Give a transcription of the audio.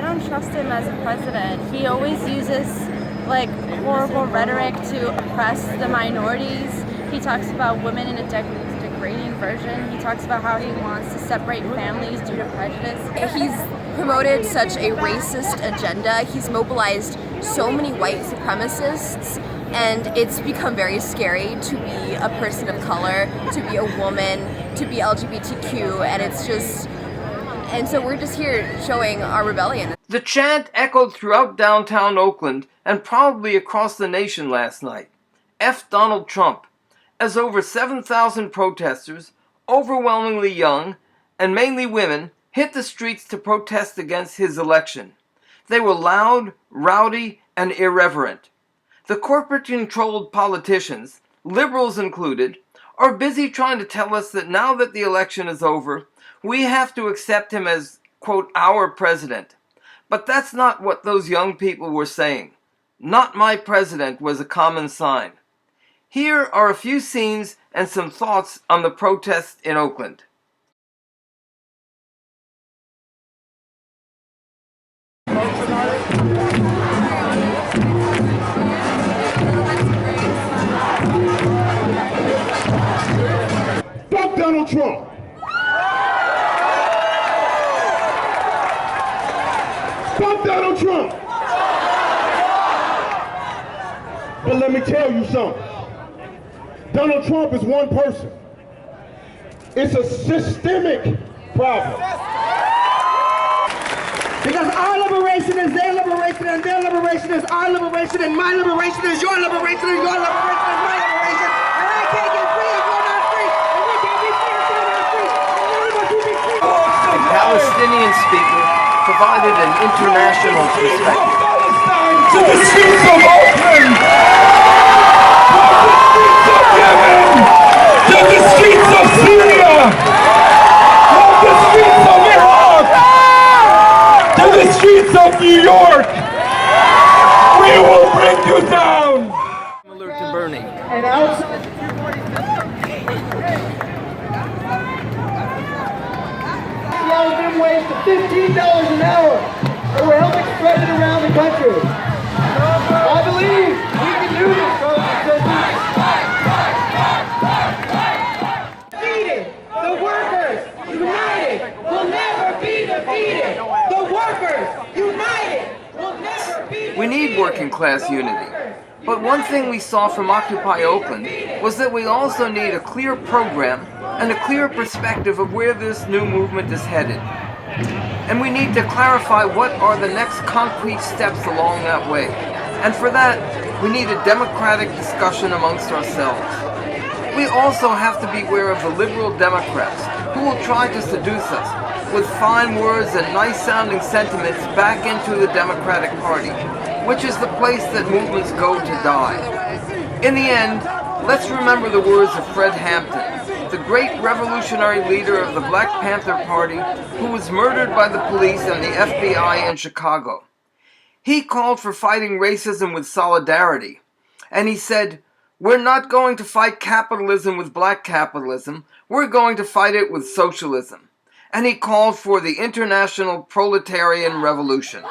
I don't trust him as a president. He always uses like horrible rhetoric to oppress the minorities. He talks about women in a degrading version. He talks about how he wants to separate families due to prejudice. He's promoted such a racist agenda. He's mobilized so many white supremacists, and it's become very scary to be a person of color, to be a woman, to be LGBTQ, and so we're just here showing our rebellion. The chant echoed throughout downtown Oakland and probably across the nation last night. F Donald Trump, as over 7,000 protesters, overwhelmingly young and mainly women, hit the streets to protest against his election. They were loud, rowdy, and irreverent. The corporate-controlled politicians, liberals included, are busy trying to tell us that now that the election is over, we have to accept him as, quote, our president. But that's not what those young people were saying. Not my president was a common sign. Here are a few scenes and some thoughts on the protests in Oakland. Fuck Donald Trump! Fuck Donald Trump! But let me tell you something. Donald Trump is one person. It's a systemic problem. Because our liberation is their liberation, and their liberation is our liberation, and my liberation is your liberation, and your liberation is my liberation. And I can't get free if you're not free, and we can't be free if you're not free. And none of us will be free. A Palestinian speaker provided an international perspective. To the streets of Oakland! To the streets of Syria! From the streets of Iraq! To the streets of New York! We will bring you down! Similar to Bernie. And outside minimum wage to $15 an hour, and we're helping spread it around the country. I believe we can do this, brothers and sisters. Defeated. The workers united will never be defeated. The workers united will never be defeated. We need working class unity. But one thing we saw from Occupy Oakland was that we also need a clear program and a clear perspective of where this new movement is headed. And we need to clarify what are the next concrete steps along that way. And for that, we need a democratic discussion amongst ourselves. We also have to beware of the liberal Democrats who will try to seduce us with fine words and nice-sounding sentiments back into the Democratic Party, which is the place that movements go to die. In the end, let's remember the words of Fred Hampton, the great revolutionary leader of the Black Panther Party who was murdered by the police and the FBI in Chicago. He called for fighting racism with solidarity, and he said, "We're not going to fight capitalism with black capitalism, we're going to fight it with socialism." And he called for the international proletarian revolution.